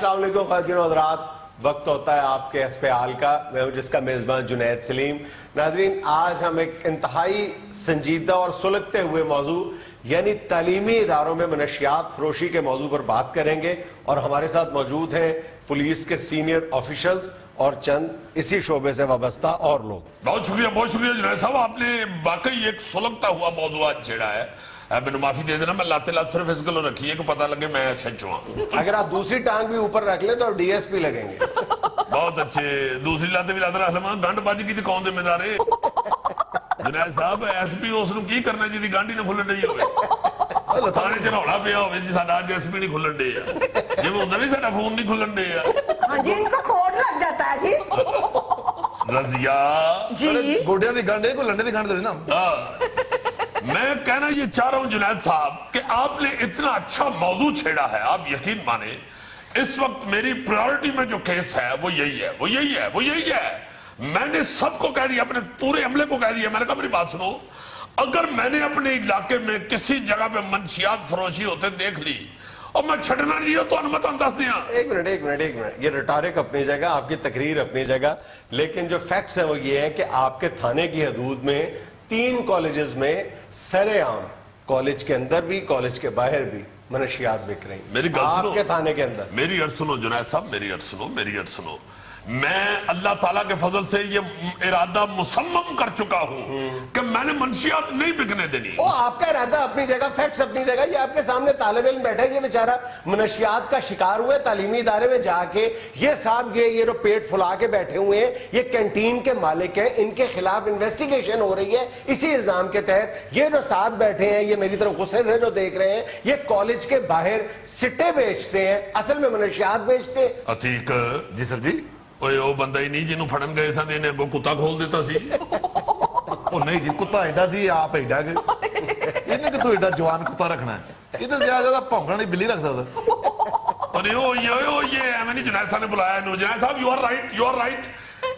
अस्सलाम वालेकुम ख़वातीन और हज़रात, वक्त होता है आपके इस्तेहाल का। मैं हूं जिसका मेज़बान जुनैद सलीम। नाज़रीन, आज हम एक इंतहाई संजीदा और सुलगते हुए मौजू यानी तालीमी इदारों में मनशियात फरोशी के मौजू पर बात करेंगे और हमारे साथ मौजूद हैं पुलिस के सीनियर ऑफिशल्स और चंद इसी शोबे से वाबस्ता और लोग। बहुत शुक्रिया जुनैद साहब, आपने वाकई एक सुलगता हुआ मौजू आज छेड़ा है। मैंने माफी दे देना, मैं लाते लाते सिर्फ इस गलो रखी है कि पता लगे मैं सच्चू हूं। अगर आप दूसरी टांग भी ऊपर रख लें तो डीएसपी लगेंगे। बहुत अच्छे, दूसरी लाते भी लाते रख लवा, गंढ बज गई तो कौन जिम्मेदार है? जुनैद साहब, एसपी उस नु की करना जिहदी गंढ ही ना खुलन दी होवे, थाने च रौला पिया होवे जी साडा आज एसपी नहीं खुलन दे आ, जिवें हुंदा नहीं साडा फोन नहीं खुलन दे आ। हां जी, इनको कोड लग जाता है जी। रजिया जी, गोडियां दी गंढ है, कोई लंडे दी गंढ दे ना। मैं कहना ये चाह रहा हूं जुनैद साहब कि आपने इतना अच्छा मौजू छेड़ा है, आप यकीन माने इस वक्त मेरी प्रायोरिटी में जो केस है वो यही है। मैंने सबको कह दिया, अपने पूरे अमले को कह दिया, मैंने कहा मेरी बात सुनो, अगर मैंने अपने इलाके में किसी जगह पे मंशियात फरोशी होते देख ली और मैं छड़ना नहीं हो तो अनुमत दस दिया। एक मिनट, ये रिटारिक अपनी जगह, आपकी तकरीर अपनी जगह, लेकिन जो फैक्ट्स हैं वो ये हैं कि आपके थाने की हदूद में 3 कॉलेजेस में सरेआम, कॉलेज के अंदर भी कॉलेज के बाहर भी मनशियात बिक रही। मेरी गल सुनो, आपके थाने के अंदर मेरी अर्ज सुनो जुनैद साहब, मेरी अर्ज सुनो। मैं अल्लाह ताला के फजल से ये इरादा मुसम्मम कर चुका हूं कि मैंने मंशियात नहीं बिकने देनी। ओ, आपका इरादा अपनी जगह, फैक्ट्स अपनी जगह। ये आपके सामने तालिब इल्म बैठा है, ये बेचारा मनशियात का शिकार हुआ, तालीमी इदारे में जाके ये साहब ये जो पेट फुला के बैठे हुए हैं, ये कैंटीन के मालिक हैं, इनके खिलाफ इन्वेस्टिगेशन हो रही है इसी इल्जाम के तहत। ये जो साथ बैठे हैं, ये मेरी तरफ गुस्से से जो देख रहे हैं, ये कॉलेज के बाहर सिट्टे बेचते हैं, असल में मनशियात बेचते हैं। अतीक जी सर जी। ओए ओ बंदा ही नहीं जिन्हों फड़न गए सन, इन्हें अगों कुत्ता खोल देता सी। ओ नहीं जी, कुत्ता एडा सी, आप एडा के इन्हें कितों एडा जवान कुत्ता रखना है? इधर ज्यादा भौंकना नहीं बिल्ली रख सकता। अरे ओ ये एवं नहीं, जुनैद साहब ने बुलाया। जुनैद साहब, यू आर राइट,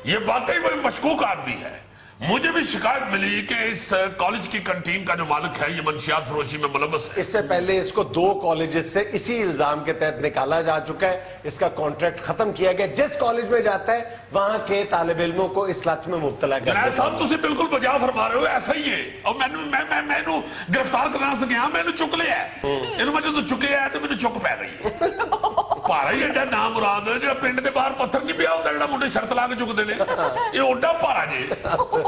ये वाकई वो मशकूक आदमी है। मुझे भी शिकायत मिली कि इस कॉलेज की कैंटीन का जो मालिक है ये मंशियात फरोशी में मुलव्वस है। इससे पहले इसको 2 कॉलेजेस से इसी इल्जाम के तहत निकाला जा चुका है, इसका कॉन्ट्रैक्ट खत्म किया गया। जिस कॉलेज में जाता है वहां के तालिब इल्मों को इस लत में मुब्तला कर दिया। साहब तुम बिल्कुल बजा फरमा रहे हो, ऐसा ही है। और मैनू गिरफ्तार करना से गया, मैनू चुक लिया, इन्हों मैं जो चुके है तो मैनू चुक पै गई। भारा ही एडा नाम मुराद जो पिंड के बाहर पत्थर नहीं पिया होता, मुंडे शर्त ला के चुकते हैं, ये ओडा भारा जे।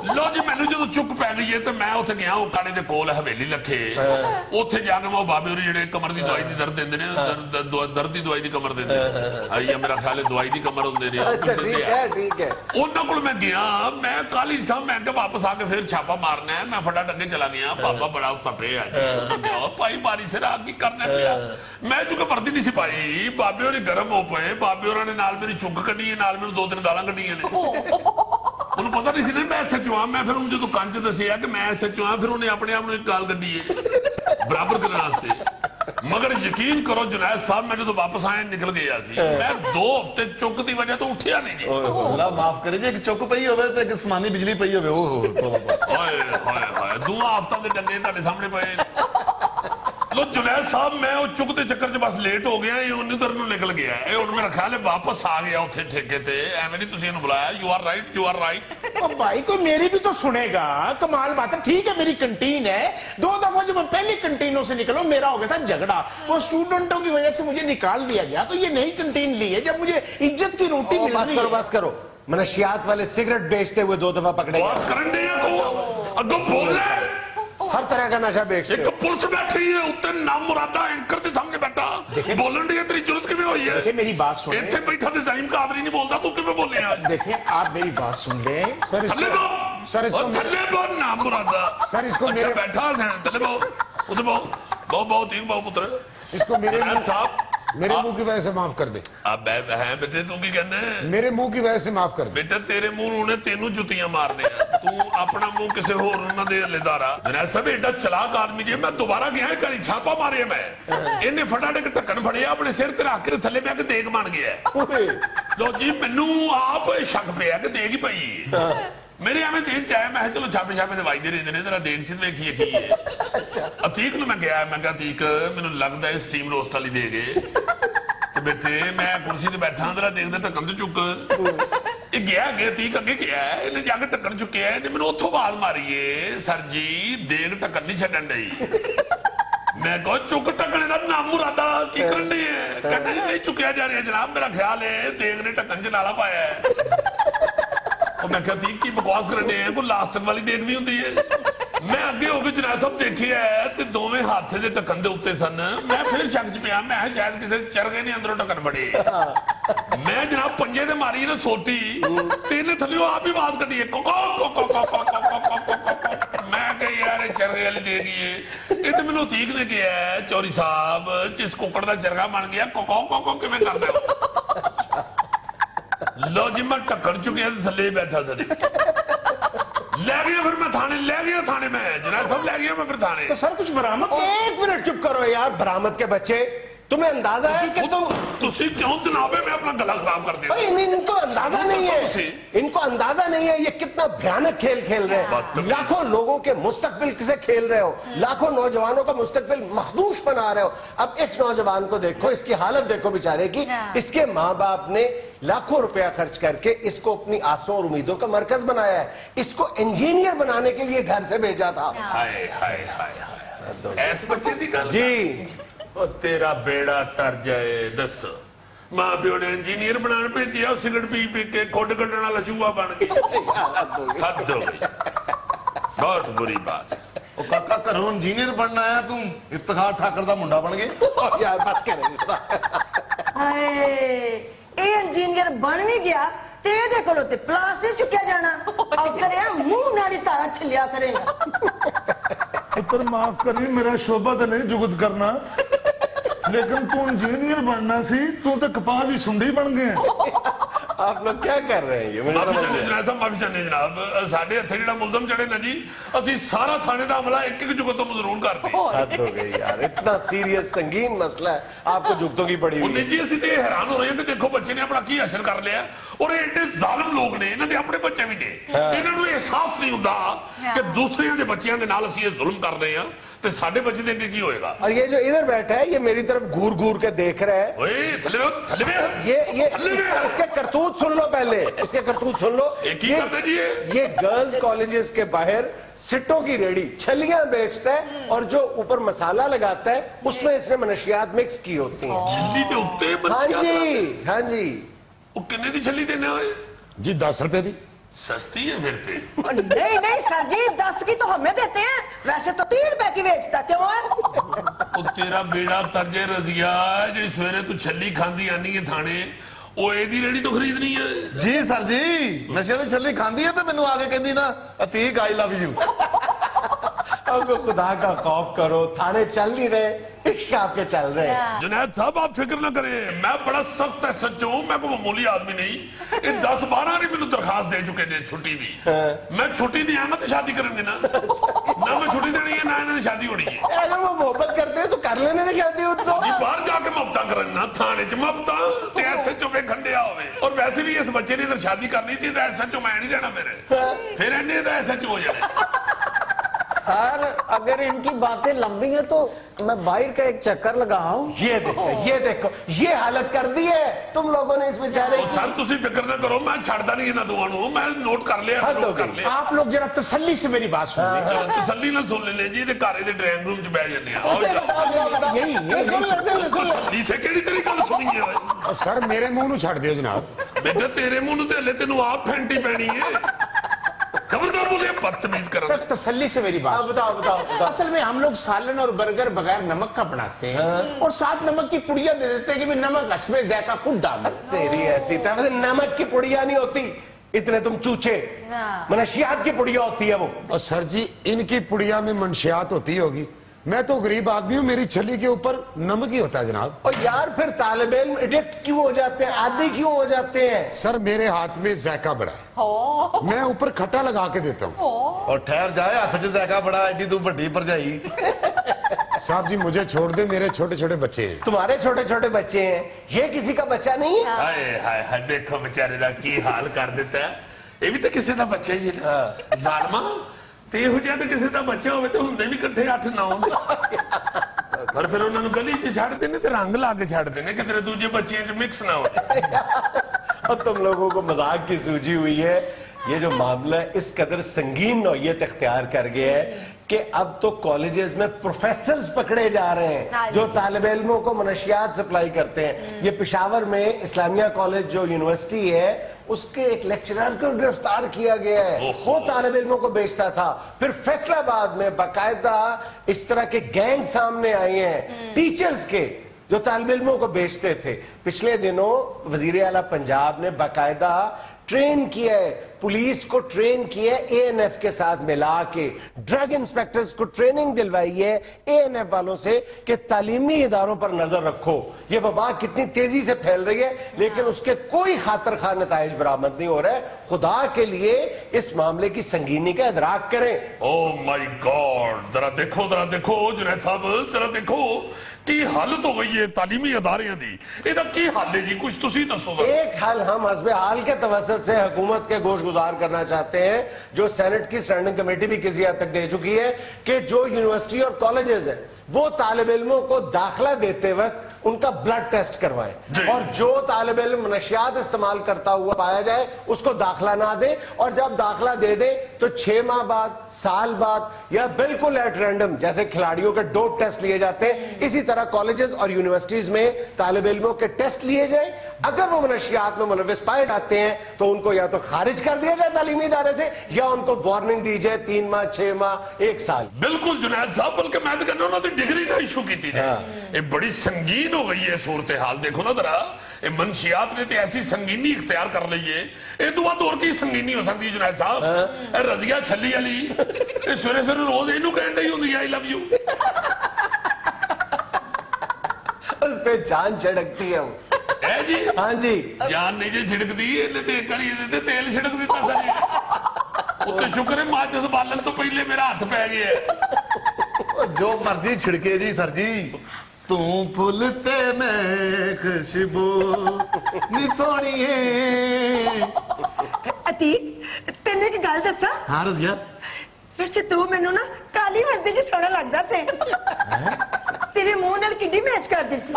लो जी, मैनू जो चुक पै गई है तो मैं उत्थे गया, काड़े दे कोल हवेली लखे, उत्थे जाके मैं बाबे होरी जेडे कमर दी दवाई दी दर्द देंदे ने, दर्द दी दवाई दी कमर देंदे आई, मेरा ख्याल है दवाई दी कमर हुंदे ने, ठीक है। उन्हां कोल मैं गया, मैं कल ही साहब मैं के वापस आके फिर छापा मारना है, मैं फटाफट अगे चला गया। बाबा बड़ा उत्ता पे है, भाई बारी से रात की करना पिया, मैं चूंकि वर्दी नहीं सी पाई, बाबे होरी गर्म हो पे, बाबे होरां ने नाल मेरी चुक कड्डी है, नाल मेनू 2-3 गालां कड्डियां ने। उन्हें पता नहीं सी ना मैं सच्चू हाँ, मैं फिर उन्हें जो कंच दसिया कि मैं सच्चू हाँ, फिर उन्हें अपने आप एक गाल कड्डी है बराबर करने वास्ते। मगर यकीन करो जुनैद साहब, मैं जो वापस आया निकल गया सी, मैं 2 हफ्ते चुक की वजह तो उठिया नहीं जी। अल्लाह माफ करे जी, एक चुक पई होवे ते एक आसमानी बिजली पई होवे, ओ हाय 2 हफ्ता दे डंगे तुहाडे सामने पए। लो जुनैद साहब, मैं वो चुक दे चक्कर च बस लेट हो गया, ये उधर नु निकल गया है, हुण मेरा ख्याल है वापस आ गया उथे ठेके ते। एवें नहीं तुसीं इहनूं बुलाया। You are right. ओ भाई, कोई मेरी भी तो सुनेगा। कमाल बात है, ठीक है मेरी कैंटीन है, 2 दफा जब मैं पहली कैंटीनों से निकलो मेरा हो गया था झगड़ा, वो स्टूडेंटों की वजह से मुझे निकाल दिया गया, तो ये नई कैंटीन ली है, जब मुझे इज्जत की रोटी मिल रही है। बस करो, मनशियात वाले सिगरेट बेचते हुए 2 दफा पकड़े, बस करन दे को अगो बोल ले, हर तरह का नशा बेचते। एक पुलिस बैठी है उत्ते नाम मुरादा एंकर के सामने बैठा बोलन दी है, तेरी जरूरत किवें होई है? देखिए मेरी बात सुन, इत्थे बैठा ते जाइम का आदरी नहीं बोलदा, तू किवें बोले यार? देखिए आप मेरी बात सुन ले सर, थल्ले बो नाम मुरादा सर, इसको अच्छा मेरे बैठा है, थल्ले बो उधर बो ठीक बो पुत्र, इसको मेरे साहब मेरे मुंह की वजह से माफ कर दे। अब है बेटे, तू की कहना है? मेरे मुंह की वजह से माफ कर दे बेटा, तेरे मुंह ने तेनू जुतियां मार दे, तू अपना मुंह किसी होर ना दे लेदारा। जुनैद साहब एडा चलाक आदमी जी, मैं दोबारा गया करी छापा मारे, मैं इन्हें फटाफट ढक्कन फड़िया अपने सिर ते रख के थल्ले मैं देग बन गया। लो जी, मैनू आप शक पिया कि देग ही पई मेरे एवं जेन चाहे, मैं चलो छापे दवाई दे रहे ने, जरा देख च वेखिए की है। अतीक नूं मैं गया, मैं कहा अतीक मैनूं लगदा है स्टीम रोस्ट वाली दे गए। ਤੇ ਬੈਠੇ ਮੈਂ ਕੁਰਸੀ ਤੇ ਬੈਠਾ ਅੰਦਰ ਦੇਖਦਾ ਢੱਕਣ ਤੇ ਚੁੱਕ ਇਹ ਗਿਆ ਅੱਗੇ 30 ਅੱਗੇ ਗਿਆ ਇਹਨੇ ਜਾ ਕੇ ਢੱਕਣ ਚੁੱਕਿਆ ਇਹਨੇ ਮੈਨੂੰ ਉੱਥੋਂ ਆਵਾਜ਼ ਮਾਰੀਏ ਸਰ ਜੀ ਦੇਗ ਢੱਕਣ ਨਹੀਂ ਛੱਡਣ ਡਈ ਮੈਂ ਕੋ ਚੁੱਕ ਢੱਕਣੇ ਦਾ ਨਾਮ ਮੁਰਾਦਾ ਕੀ ਕਰਨ ਡਈ ਹੈ ਕਹਿੰਦੇ ਨਹੀਂ ਚੁੱਕਿਆ ਜਾ ਰਿਹਾ ਜਨਾਬ ਮੇਰਾ ਖਿਆਲ ਹੈ ਦੇਗ ਨੇ ਢੱਕਣ 'ਚ ਨਾਲਾ ਪਾਇਆ ਹੈ ਉਹ ਮੈਂ ਕਿਹਾ ਕੀ ਬਕਵਾਸ ਕਰਨ ਡਏ ਕੋਈ ਲਾਸਟਿਕ ਵਾਲੀ ਦੇਗ ਵੀ ਹੁੰਦੀ ਹੈ ਮੈਂ ਅੱਗੇ ਹੋ ਕੇ ਜਨਾਬ ਸਾਹਿਬ ਦੇਖਿਆ ਤੇ ਦੋਵੇਂ ਹੱਥ ਦੇ ਢੱਕਣ ਦੇ ਉੱਤੇ ਸਨ ਮੈਂ ਫਿਰ ਸ਼ੱਕ 'ਚ ਪਿਆ ਮੈਂ ਸ਼ਾਇਦ ਕਿਸੇ ਚਰਗੇ ਨੇ ਅੰਦਰੋਂ ਢੱਕਣ ਬੜੇ ਮੈਂ ਜਨਾਬ ਪੰਜੇ ਤੇ ਮਾਰੀ ਨਾ ਸੋਟੀ ਤੇ ਇਹਨੇ ਥੱਲੇ ਆਪ ਹੀ ਆਵਾਜ਼ ਕੱਢੀ ਮੈਂ ਕਿਹਾ ਯਾਰ ਇਹ ਚਰਗੇ ਵਾਲੀ ਦੇ ਗਈ ਇਹ ਤੇ ਮੈਨੂੰ ਠੀਕ ਨੇ ਕਿਹਾ ਚੌਰੀ ਸਾਹਿਬ ਜਿਸ ਕੁੱਕੜ ਦਾ ਚਰਗਾ ਬਣ ਗਿਆ ਕੋਕੋ ਕਿਵੇਂ ਕਰਦਾ ਲੋ ਜੀ ਮੈਂ ਢੱਕਣ ਚੁੱਕਿਆ ਤੇ ਥੱਲੇ ਬੈਠਾ ਸੜੀ ले गया फिर मैं थाने ले गया थाने में जनाब सब ले गया मैं फिर थाने तो सर कुछ बरामद 1 मिनट चुप करो यार बरामद के बच्चे तुम्हें अंदाजा है कि तुम क्यों जनाब मैं अपना गला खराब कर दिया इनको अंदाजा नहीं है इनको अंदाजा नहीं है ये कितना भयानक खेल खेल रहे हैं लाखों लोगों के मुस्तकबिल से खेल रहे हो लाखों नौजवानों का मुस्तकबिल मखदूश बना रहे हो अब इस नौजवान को देखो इसकी हालत देखो बेचारे की इसके माँ बाप ने लाखों रुपया खर्च करके इसको अपनी आसों और उम्मीदों का मरकज बनाया है इसको इंजीनियर बनाने के लिए घर से भेजा था हाय हाय हाय हाय ऐसे बच्चे दी गल जी तेरा बेड़ा तर जाए दस मां प्यो ने इंजीनियर बनाने भेजिया सिगरेट पी पी के खुड कड्डण वाला चूहा बन गया हद हो गई बहुत बुरी बात ਉਹ ਕਾਕਾ ਘਰੋਂ ਇੰਜੀਨੀਅਰ ਬਣਨ ਆਇਆ ਤੂੰ ਇਫਤਖਾਰ ਠਾਕਰ ਦਾ ਮੁੰਡਾ ਬਣ ਗਿਆ यार बात करें ਹਾਏ ਇਹ ਇੰਜੀਨੀਅਰ ਬਣ ਵੀ ਗਿਆ ਤੇ ਇਹਦੇ ਕੋਲੋਂ ਤੇ ਪਲਾਸ ਨਹੀਂ ਚੁੱਕਿਆ ਜਾਣਾ ਔਤਰਿਆ ਮੂੰਹ ਨਾਲ ਹੀ ਤਾਰਾ ਛਿਲਿਆ ਕਰੇਗਾ पुत्र माफ करिए मेरा शोभा तो नहीं जुगत करना लेकिन तू इंजीनियर बनना सी तू तो कपाल ही सुंडी बन गए आप लोग क्या कर रहे हैं ये मुझे माफी समझ चाहते नहीं आ रहा। जनाब माफी चाहते जनाब साढ़े हथे ਜਿਹੜਾ ਮੁਲਜ਼ਮ ਚੜੇ ਨਾ ਜੀ ਅਸੀਂ ਸਾਰਾ ਥਾਣੇ ਦਾ ਅਮਲਾ ਇੱਕ ਇੱਕ ਜੁਗਤ ਤੋਂ ਜ਼ਰੂਰ ਕਰਦੇ हद हो गई यार इतना सीरियस संगीन मसला है आपको जुगतों की पड़ी हुई ਉਹਨੇ ਜੀ ਅਸੀਂ ਤੇ ਹੈਰਾਨ ਹੋ ਰਹੇ ਹਾਂ ਕਿ ਦੇਖੋ ਬੱਚੇ ਨੇ ਆਪਣਾ ਕੀ ਹਾਸਲ ਕਰ ਲਿਆ ਔਰ ਇਹ ਏਡੇ ਜ਼ਾਲਮ ਲੋਕ ਨੇ ਇਹਨਾਂ ਦੇ ਆਪਣੇ ਬੱਚੇ ਵੀ ਨੇ ਇਹਨਾਂ ਨੂੰ ਅਹਿਸਾਸ ਨਹੀਂ ਹੁੰਦਾ ਕਿ ਦੂਸਰਿਆਂ ਦੇ ਬੱਚਿਆਂ ਦੇ ਨਾਲ ਅਸੀਂ ਇਹ ਜ਼ੁਲਮ ਕਰ ਰਹੇ ਹਾਂ ਤੇ ਸਾਡੇ ਬੱਚੇ ਦੇ ਅੱਗੇ ਕੀ ਹੋਏਗਾ और ये जो इधर बैठा है ये मेरी तरफ घूर घूर के देख रहा है ਓਏ ਥੱਲੇ ये इसके करतूत सुन लो पहले इसके करतूत सुन लो एक ही करते जी ये गर्ल्स कॉलेजेस के बाहर सिट्टों की रेडी छलियां बेचता है और जो ऊपर मसाला लगाता है उसमें इसने मनशियात मिक्स की होती हैं ਛੱਲੀ ਦੇ ਉੱਤੇ हाँ जी ਉਹ ਕਿੰਨੇ ਦੀ ਛੱਲੀ ਦੇਣਾ ਓਏ जी 10 रुपए दी सस्ती है फिर ते नहीं नहीं सर जी 10 की तो हमें देते हैं वैसे तो 3 रुपए की बेचता क्यों है ਉਹ ਤੇਰਾ ਬੇੜਾ ਤਰਜੇ ਰਜ਼ੀਆ ਜਿਹੜੀ ਸਵੇਰੇ ਤੂੰ ਛੱਲੀ ਖਾਂਦੀ ਆਨੀ ਹੈ ਥਾਣੇ ਉਹ ਇਹਦੀ ਰੇੜੀ ਤੋਂ ਖਰੀਦਣੀ ਹੈ ਜੀ ਸਰ ਜੀ ਨਸ਼ੇ ਦੀ ਛੱਲੀ ਖਾਂਦੀ ਹੈ ਤੇ ਮੈਨੂੰ ਆ ਕੇ ਕਹਿੰਦੀ ਨਾ ਅਤੀਕ ਆਈ ਲਵ ਯੂ अब खुदा का खौफ करो थाने चल नहीं रहे इश्क आपके चल रहे हैं जुनैद साहब आप फिक्र ना करें मैं बड़ा सख्त है सच हूं मैं कोई मामूली आदमी नहीं ये 10-12 ने मैंने दरखास्त दे चुके ने छुट्टी दी मैं छुट्टी दी आना तो शादी करेंगे ना ना मैं छुट्टी देनी है ना इन्होंने शादी होनी है अगर वो मोहब्बत करते हैं तो कर लेने दे शादी उनको जी बाहर जाके मुफ्ता करना थाने च मुफ्ता ते एसएचओ पे खंडिया होवे और वैसे भी इस बच्चे ने इधर शादी करनी थी तो एसएचओ मैं नहीं रहना मेरे फिर इन्हें तो एसएचओ हो जाने सर अगर इनकी बातें लंबी हैं तो मैं बाहर का एक चक्कर लगाऊं ये देखो ये हालत कर दी है तुम लोगों ने इस बेचारे ਉਹ ਸਰ ਤੁਸੀਂ ਫਿਕਰ ਨਾ ਕਰੋ ਮੈਂ ਛੱਡਦਾ ਨਹੀਂ ਇਹਨਾਂ ਦੋਵਾਂ ਨੂੰ ਮੈਂ ਨੋਟ ਕਰ ਲਿਆ ਹੱਦ ਹੋ ਨੋਟ ਕਰ ਗਈ। ਲਿਆ आप लोग जरा तसल्ली से मेरी बात सुन लें ਚਲੋ ਤਸੱਲੀ ਨਾਲ ਸੁਣ ਲੈਣੇ ਜੀ ਇਹਦੇ ਘਰ ਦੇ ਡਰਾਇੰਗ ਰੂਮ 'ਚ ਬਹਿ ਜੰਨੇ ਆ ਆਓ ਚਲੋ यही ਤਸੱਲੀ ਸੇ ਕਿਹੜੀ ਤੇਰੀ ਗੱਲ ਸੁਣੀ ਹੈ ਓਏ सर मेरे मुंह नु छड़ दियो जनाब ਬੇਟਾ ਤੇਰੇ ਮੂੰਹ ਨੂੰ ਤੇ ਹਲੇ ਤੈਨੂੰ ਆਪ ਫੈਂਟੀ ਪੈਣੀ ਹੈ ਖਬਰਦਾਰ ਬੋਲੇ ਬਦਤਮੀਜ਼ ਕਰ सर तसल्ली से मेरी बात सुन। बताओ असल में हम लोग सालन और बर्गर बगैर नमक का बनाते हैं और साथ नमक की पुड़िया दे देते हैं कि भी नमक हसबे जायका खुद डाल दो तेरी ऐसी तब नमक की पुड़िया नहीं होती इतने तुम चूचे मनशियात की पुड़िया होती है वो और सर जी इनकी पुड़िया में मंशियात होती होगी मैं तो गरीब आदमी हूँ मेरी छली के ऊपर नमक ही होता है जनाब और यार फिर तालिब इल्म एडिक्ट क्यों हो जाते हैं आदी क्यों हो जाते हैं सर मेरे हाथ में जायका बड़ा है मैं ऊपर खट्टा लगा के देता हूँ ਔਰ ਠਹਿਰ ਜਾਏ ਹੱਥ 'ਚ ਜ਼ੈਕਾ ਬੜਾ ਐਡੀ ਤੂੰ ਵੱਡੀ ਭਰਜਾਈ साहब जी मुझे छोड़ दे मेरे छोटे छोटे बच्चे हैं तुम्हारे छोटे छोटे बच्चे हैं ये किसी का बच्चा नहीं है ਹਾਏ ਹਾਏ ਹਾਏ ਦੇਖੋ ਵਿਚਾਰੇ ਦਾ ਕੀ ਹਾਲ ਕਰ ਦਿੱਤਾ ਇਹ ਵੀ ਤਾਂ ਕਿਸੇ ਦਾ ਬੱਚਾ ਹੀ ਹੈ ਨਾ ਜ਼ਾਲਮਾ ਤੇ ਇਹੋ ਜਿਹਾ ਤਾਂ ਕਿਸੇ ਦਾ ਬੱਚਾ ਹੋਵੇ ਤੇ ਹੁੰਦੇ ਵੀ ਇਕੱਠੇ 8-9 اور پھر انہوں نے گلی چ چھڑ دینے تے رنگ لا کے چھڑ دینے کہ تیرے دوجے بچیاں چ مکس نہ ہو. اور تم لوگوں کو مذاق کی سوجی ہوئی ہے. یہ جو معاملہ اس قدر سنگین نوعیت اختیار کر گیا ہے کہ اب تو کالجز میں پروفیسرز پکڑے جا رہے ہیں جو طالب علموں کو منشیات سپلائی کرتے ہیں. یہ پشاور میں اسلامیہ کالج جو یونیورسٹی ہے اس کے ایک لیکچرر کو گرفتار کیا گیا ہے. وہ طالب علموں کو بیچتا تھا. پھر فیصل آباد میں باقاعدہ اس طرح کے گینگ سامنے آئے ہیں ٹیچرز کے جو طالب علموں کو بیچتے تھے. پچھلے دنوں وزیر اعلیٰ پنجاب نے باقاعدہ ٹرین کیا ہے, پولیس کو ٹرین کیا ہے اے این ایف کے ساتھ ملا کے, ڈرگ انسپیکٹرز کو ٹریننگ دلوائی ہے اے این ایف والوں سے کہ تعلیمی اداروں پر نظر رکھو. یہ وبا کتنی تیزی سے پھیل رہی ہے لیکن اس کے کوئی خاطر خواہ نتائج برآمد نہیں ہو رہے. خدا کے لیے اس معاملے کی سنگینی کا ادراک کریں. او مائی گاڈ, ذرا دیکھو جنید صاحب, ذرا دیکھو کی حالت ہو گئی ہے تعلیمی اداریاں دی. یہ کی حال ہے جی, کچھ تسی دسو. ایک حل ہم حزب حال کے توسط سے حکومت کے گوش گزار کرنا چاہتے ہیں جو سینٹ کی اسٹینڈنگ کمیٹی بھی کسی حد تک دے چکی ہے کہ جو یونیورسٹی اور کالجز ہیں وہ طالب علموں کو داخلہ دیتے وقت ان کا بلڈ ٹیسٹ کروائیں اور جو طالب علم منشیات استعمال کرتا ہوا پایا جائے اس کو داخلہ نہ دیں, اور جب داخلہ دے دیں تو 6 ماہ بعد, سال بعد یا بالکل ایٹ رینڈم جیسے کھلاڑیوں کے ڈوپ ٹیسٹ لیے جاتے ہیں اسی طرح کالجز اور یونیورسٹیز میں طالب علموں کے ٹیسٹ لیے جائیں. اگر وہ منشیات میں ملوث پائے جاتے ہیں تو ان کو یا تو خارج کر دیا جائے تعلیمی ادارے سے یا ان کو وارننگ دی جائے 3 ماہ, 6 ماہ, 1 سال. بالکل جنید صاحب, بلکہ میں تو کہنا انہوں نے ڈگری نہ ایشو کی تھی. یہ بڑی سنگین ہو گئی ہے صورتحال. دیکھو نا ذرا, یہ منشیات نے تو ایسی سنگینی اختیار کر لی ہے, یہ دعا تو اور کی سنگینی ہو سکتی ہے جنید صاحب. رضیہ چھلی علی سویرے سویرے روز اینو کہن رہی ہوندی ہے آئی لو یو. اس پہ جان چھڑکتی ہے وہ. جی ہاں جی, جان نہیں جی چھڑک دی, انہیں تے کری دیتے تیل چھڑک دیتا سر. وہ تو شکر ہے ماچس بالن تو پہلے میرا ہاتھ پہ گیا. جو مرضی چھڑکے جی سر جی, توں پھولتے میں خوشبو نی سونیے. عتیق تینوں ایک گل دسا. ہاں رضیہ, ویسے تو مینوں نا کالی وردی جی سونا لگدا سے, تیرے منہ نال کڈی میچ کردی سی.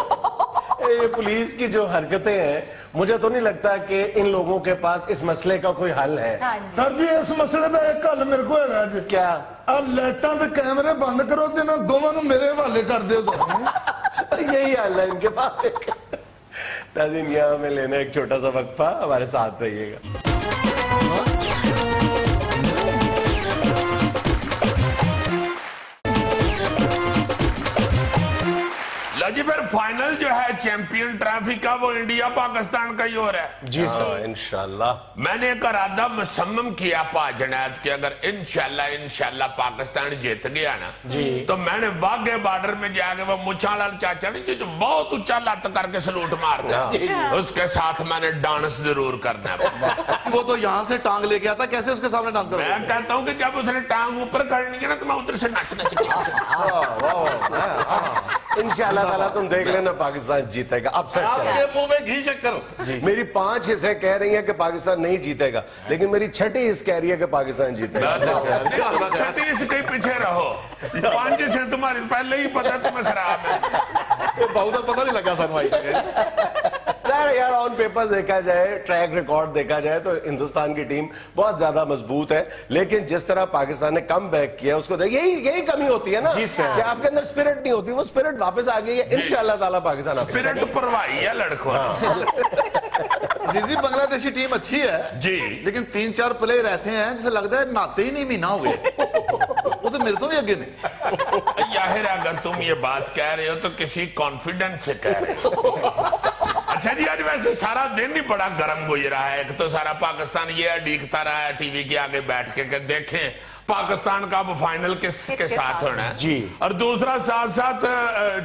یہ پولیس کی جو حرکتیں ہیں مجھے تو نہیں لگتا کہ ان لوگوں کے پاس اس مسئلے کا کوئی حل ہے. سر جی اس مسئلے کا ایک حل میرے کو ہے جی. کیا؟ اب لائٹاں تے کیمرے بند کرو تے نا دونوں نوں میرے حوالے کر دیو. یہی حل ہے ان کے پاس. ناظرین یہاں میں لینا ایک چھوٹا سا وقفہ, ہمارے ساتھ رہیے گا. جی پھر فائنل جو ہے چیمپئن ٹرافی کا وہ انڈیا پاکستان کا ہی ہو رہا ہے. جی سر انشاءاللہ. میں نے ایک ارادہ مسمم کیا پا جنید کہ اگر انشاءاللہ پاکستان جیت گیا نا تو میں نے واگے بارڈر میں جا کے وہ مچھاں لال چاچا نہیں جو بہت اونچا لت کر کے سلوٹ مارتا اس کے ساتھ میں نے ڈانس ضرور کرنا ہے. وہ تو یہاں سے ٹانگ لے کے آتا, کیسے اس کے سامنے ڈانس کرو؟ میں کہتا ہوں کہ جب اس نے ٹانگ اوپر کرنی ہے نا تو میں ادھر سے نچنا انشاءاللہ تعالیٰ تم دیکھ لینا پاکستان جیتے گا. اب آپ کے منہ میں گھی چکر. میری 5 حصے کہہ رہی ہیں کہ پاکستان نہیں جیتے گا لیکن میری 6ٹی حصہ کہہ رہی ہے کہ پاکستان جیتے گا. 36 کہیں پیچھے رہو, 5 سے تمہاری پہلے ہی پتہ تمہیں خراب ہے. بہت پتہ نہیں لگا سنوائی. یار آن پیپر دیکھا جائے, ٹریک ریکارڈ دیکھا جائے تو ہندوستان کی ٹیم بہت زیادہ مضبوط ہے لیکن جس طرح پاکستان نے کم بیک کیا اس کو یہی کمی ہوتی ہے نا کہ آپ کے اندر سپرٹ نہیں ہوتی. وہ سپرٹ واپس آ گئی ہے انشاءاللہ تعالیٰ پاکستان. سپرٹ پروائی ہے لڑکوں. عزیزی بنگلہ دیشی ٹیم اچھی ہے جی لیکن 3-4 پلیئر ایسے ہیں جسے لگتا ہے ناتے ہی نہیں مہینہ ہو گئے. وہ تو میرے تو بھی اگے نہیں. یاہر اگر تم یہ بات کہہ رہے ہو تو کسی کانفیڈنس سے کہہ رہے ہو. اچھا جی آج ویسے سارا دن ہی بڑا گرم گزرا ہے. ایک تو سارا پاکستان یہ اڈیکتا رہا ہے ٹی وی کے آگے بیٹھ کے کہ دیکھیں پاکستان کا اب فائنل کس کے ساتھ ہونا ہے جی, اور دوسرا ساتھ ساتھ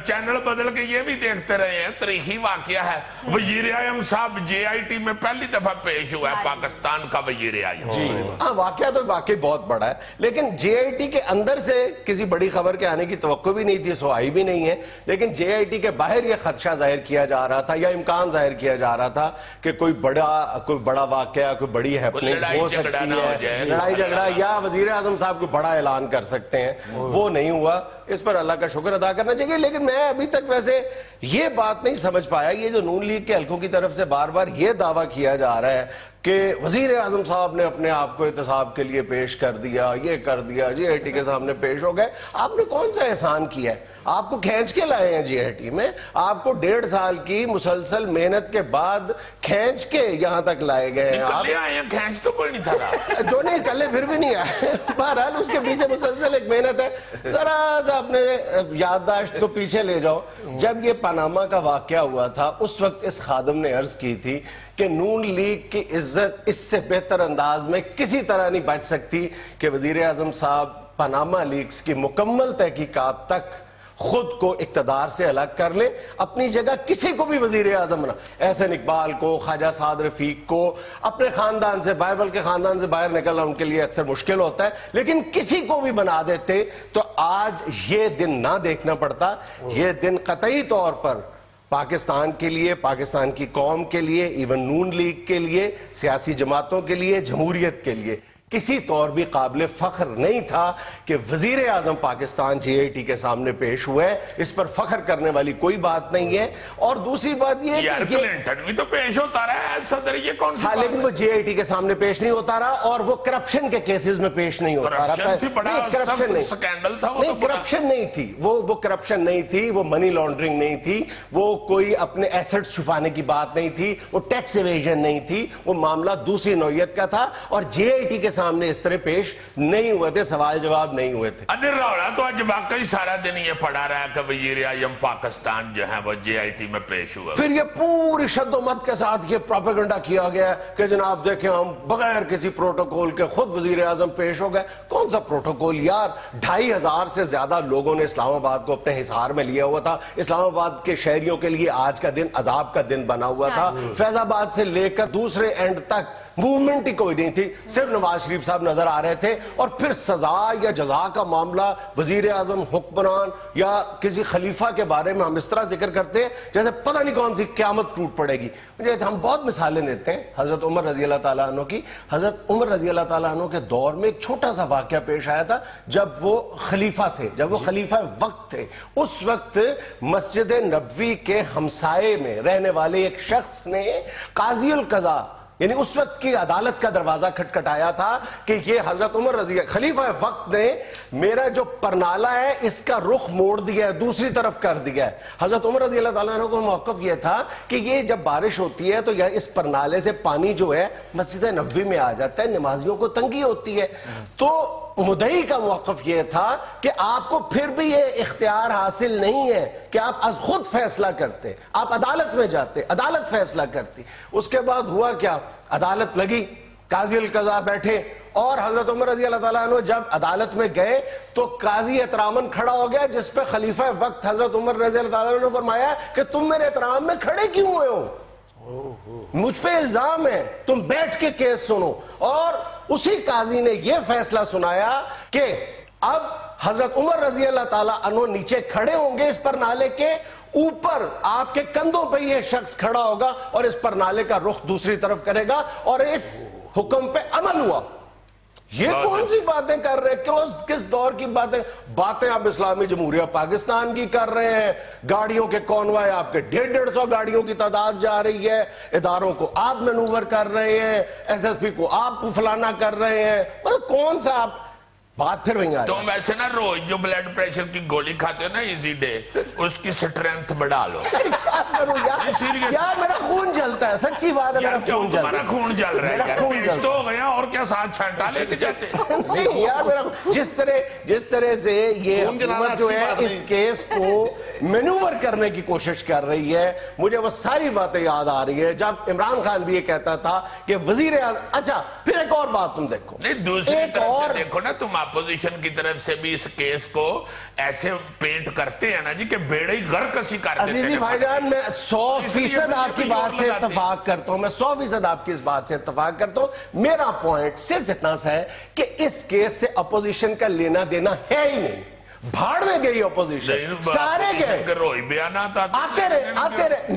چینل بدل کے یہ بھی دیکھتے رہے ہیں. تاریخی واقعہ ہے, وزیر اعظم صاحب جے آئی ٹی میں پہلی دفعہ پیش ہوا ہے پاکستان کا وزیر اعظم. جی ہاں واقعہ تو واقعی بہت بڑا ہے لیکن جے آئی ٹی کے اندر سے کسی بڑی خبر کے آنے کی توقع بھی نہیں تھی, سو آئی بھی نہیں ہے. لیکن جے آئی ٹی کے باہر یہ خدشہ ظاہر کیا جا رہا تھا یا امکان ظاہر کیا جا رہا تھا کہ کوئی بڑا واقعہ, کوئی بڑی ہیپننگ ہو سکتی ہے, لڑائی جھگڑا یا وزیر اعظم اعظم صاحب کو بڑا اعلان کر سکتے ہیں، وہ نہیں ہوا. اس پر اللہ کا شکر ادا کرنا چاہیے. لیکن میں ابھی تک ویسے یہ بات نہیں سمجھ پایا، یہ جو نون لیگ کے حلقوں کی طرف سے بار بار یہ دعویٰ کیا جا رہا ہے کہ وزیر اعظم صاحب نے اپنے آپ کو احتساب کے لیے پیش کر دیا، یہ کر دیا، جی آئی ٹی کے سامنے پیش ہو گئے. آپ نے کون سا احسان کیا ہے؟ آپ کو کھینچ کے لائے ہیں جی آئی ٹی میں، آپ کو 1.5 سال کی مسلسل محنت کے بعد کھینچ کے یہاں تک لائے گئے ہیں. کلے آئے ہیں، کھینچ تو کوئی نہیں تھا. جو نہیں کلے پھر بھی نہیں آئے. بہرحال اس کے پیچھے مسلسل ایک محنت ہے. ذرا سا اپنے یادداشت کو پیچھے لے جاؤ. جب یہ پاناما کا واقعہ ہوا تھا اس وقت اس خادم نے عرض کی تھی کہ نون لیگ کی عزت اس سے بہتر انداز میں کسی طرح نہیں بچ سکتی کہ وزیر اعظم صاحب پاناما لیکس کی مکمل تحقیقات تک خود کو اقتدار سے الگ کر لے. اپنی جگہ کسی کو بھی وزیر اعظم نہ، احسن اقبال کو، خواجہ سعد رفیق کو، اپنے خاندان سے، بائبل کے خاندان سے باہر نکلنا ان کے لیے اکثر مشکل ہوتا ہے، لیکن کسی کو بھی بنا دیتے تو آج یہ دن نہ دیکھنا پڑتا. یہ دن قطعی طور پر پاکستان کے لیے، پاکستان کی قوم کے لیے، ایون نون لیگ کے لیے، سیاسی جماعتوں کے لیے، جمہوریت کے لیے کسی طور بھی قابل فخر نہیں تھا کہ وزیر اعظم پاکستان جی آئی ٹی کے سامنے پیش ہوئے. اس پر فخر کرنے والی کوئی بات نہیں ہے. اور دوسری بات یہ یار کلنٹن بھی تو پیش ہوتا رہا ہے صدر، یہ کون سی بات ہے؟ لیکن وہ جی آئی ٹی کے سامنے پیش نہیں ہوتا رہا اور وہ کرپشن کے کیسز میں پیش نہیں ہوتا رہا. کرپشن سکینڈل تھا، نہیں کرپشن نہیں تھی، وہ کرپشن نہیں تھی، وہ منی لانڈرنگ نہیں تھی، وہ کوئی اپنے ایسٹس چھپانے کی بات نہیں تھی، وہ ٹیکس ایویژن نہیں تھی. وہ معاملہ دوسری نوعیت کا تھا اور جی آئی ٹی کے سامنے اس طرح پیش نہیں ہوئے تھے، سوال جواب نہیں ہوئے تھے. انر راولا تو آج واقعی سارا دن یہ پڑھا رہا ہے کہ وزیر اعظم پاکستان جو ہے وہ جے آئی ٹی میں پیش ہوا. پھر یہ پوری شد و مت کے ساتھ یہ پروپیگنڈا کیا گیا کہ جناب دیکھیں ہم بغیر کسی پروٹوکول کے خود وزیر اعظم پیش ہو گئے. کون سا پروٹوکول یار؟ 2500 سے زیادہ لوگوں نے اسلام آباد کو اپنے حصار میں لیا ہوا تھا. اسلام آباد کے شہریوں کے لیے آج کا دن عذاب کا دن بنا ہوا تھا. فیض آباد سے لے کر دوسرے اینڈ تک موومنٹ ہی کوئی نہیں تھی، صرف نواز شریف صاحب نظر آ رہے تھے. اور پھر سزا یا جزا کا معاملہ وزیر اعظم، حکمران یا کسی خلیفہ کے بارے میں ہم اس طرح ذکر کرتے ہیں جیسے پتہ نہیں کون سی قیامت ٹوٹ پڑے گی. ہم بہت مثالیں دیتے ہیں حضرت عمر رضی اللہ تعالیٰ عنہ کی. حضرت عمر رضی اللہ تعالیٰ عنہ کے دور میں ایک چھوٹا سا واقعہ پیش آیا تھا جب وہ خلیفہ تھے، جب وہ خلیفہ وقت تھے. اس وقت مسجد نبوی کے ہمسائے میں رہنے والے ایک شخص نے قاضی القضاء یعنی اس وقت کی عدالت کا دروازہ کھٹکھٹایا تھا کہ یہ حضرت عمر رضی خلیفہ وقت نے میرا جو پرنالہ ہے اس کا رخ موڑ دیا ہے، دوسری طرف کر دیا ہے. حضرت عمر رضی اللہ تعالیٰ عنہ کو موقف یہ تھا کہ یہ جب بارش ہوتی ہے تو یہ اس پرنالے سے پانی جو ہے مسجد نبوی میں آ جاتا ہے، نمازیوں کو تنگی ہوتی ہے. تو مدعی کا موقف یہ تھا کہ آپ کو پھر بھی یہ اختیار حاصل نہیں ہے کہ آپ از خود فیصلہ کرتے، آپ عدالت میں جاتے، عدالت فیصلہ کرتی. اس کے بعد ہوا کیا؟ عدالت لگی، قاضی القضاء بیٹھے اور حضرت عمر رضی اللہ تعالیٰ عنہ جب عدالت میں گئے تو قاضی احتراماً کھڑا ہو گیا، جس پہ خلیفہ وقت حضرت عمر رضی اللہ تعالیٰ عنہ نے فرمایا کہ تم میرے احترام میں کھڑے کیوں ہوئے ہو؟ مجھ پہ الزام ہے، تم بیٹھ کے کیس سنو. اور اسی قاضی نے یہ فیصلہ سنایا کہ اب حضرت عمر رضی اللہ تعالیٰ عنہ نیچے کھڑے ہوں گے اس پر نالے کے اوپر، آپ کے کندھوں پہ یہ شخص کھڑا ہوگا اور اس پر نالے کا رخ دوسری طرف کرے گا. اور اس حکم پہ عمل ہوا. یہ کون سی باتیں کر رہے ہیں؟ کس دور کی باتیں آپ اسلامی جمہوریہ پاکستان کی کر رہے ہیں. گاڑیوں کے کونوائے آپ کے 150 گاڑیوں کی تعداد جا رہی ہے، اداروں کو آپ مینوور کر رہے ہیں، ایس ایس پی کو آپ فلانا کر رہے ہیں. کون سا آپ بات پھر وہیں آ تم ویسے نا روز جو بلڈ پریشر کی گولی کھاتے ہو نا ایزی ڈے، اس کی سٹرینتھ بڑھا لو. کیا کروں یار میرا خون جلتا ہے، سچی بات ہے. تمہارا خون جل رہا ہے یار، پیش تو ہو گیا اور کیا ساتھ چھانٹا لے کے جاتے. نہیں یار میرا جس طرح سے یہ حکومت جو ہے اس کیس کو مینوور کرنے کی کوشش کر رہی ہے، مجھے وہ ساری باتیں یاد آ رہی ہے جب عمران خان بھی یہ کہتا تھا کہ وزیر اعظم. اچھا پھر ایک اور بات تم دیکھو، نہیں دوسری طرف سے دیکھو نا، تم اپوزیشن کی طرف سے بھی اس کیس کو ایسے پینٹ کرتے ہیں نا جی کہ بیڑے ہی غرق کسی کر دیتے ہیں. عزیزی بھائی جان میں 100% آپ کی بات سے اتفاق کرتا ہوں، میں 100% آپ کی اس بات سے اتفاق کرتا ہوں. میرا پوائنٹ صرف اتنا سا ہے کہ اس کیس سے اپوزیشن کا لینا دینا ہے ہی نہیں. بھاڑ میں گئی اپوزیشن، سارے گئے، روئی بیانات آتے رہے.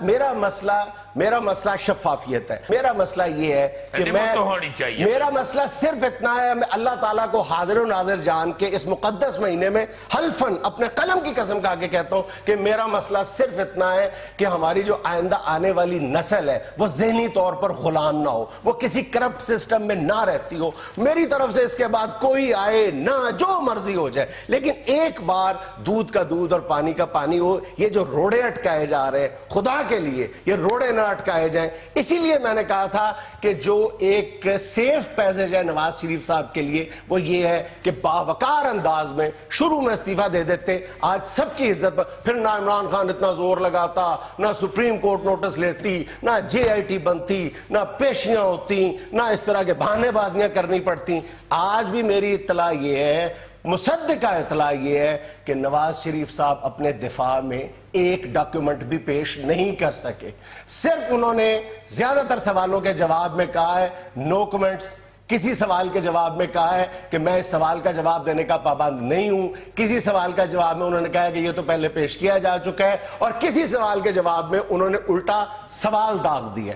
میرا مسئلہ मेरा मसला शफाफियत है। मेरा मसला ये है कि तो होनी चाहिए। मेरा मसला सिर्फ इतना है, मैं अल्लाह ताला को हाजिर और नाजिर जान के इस मुकद्दस महीने में हल्फन अपने कलम की कसम खा के कहता हूं कि मेरा मसला सिर्फ इतना है कि हमारी जो आइंदा आने वाली नस्ल है वो ज़हनी तौर पर गुलाम ना हो, वो किसी करप्ट सिस्टम में ना रहती हो। मेरी तरफ से इसके बाद कोई आए ना, जो मर्जी हो जाए, लेकिन एक बार दूध का दूध और पानी का पानी हो। ये जो रोड़े अटकाए जा रहे हैं, खुदा के लिए ये रोड़े ना अटकाए जाएं। इसीलिए मैंने कहा था कि जो एक सेफ पैसेज है नवाज शरीफ साहब के लिए वो ये है कि बावकार अंदाज में शुरू में इस्तीफा दे देते, आज सबकी इज्जत पर। फिर ना इमरान खान इतना जोर लगाता, ना सुप्रीम कोर्ट नोटिस लेती, ना JIT बनती, ना पेशियां होती, ना इस तरह के बहानेबाजियां करनी पड़ती। आज भी मेरी इत्तला ये है, मुसद्दिका इत्तला ये है कि नवाज शरीफ साहब अपने दिफा में एक डॉक्यूमेंट भी पेश नहीं कर सके। सिर्फ उन्होंने ज्यादातर सवालों के जवाब में कहा है नो कमेंट्स, किसी सवाल के जवाब में कहा है कि मैं इस सवाल का जवाब देने का पाबंद नहीं हूं, किसी सवाल का जवाब में उन्होंने कहा कि ये तो पहले पेश किया जा चुका है, और किसी सवाल के जवाब में उन्होंने उल्टा सवाल दाग दिया।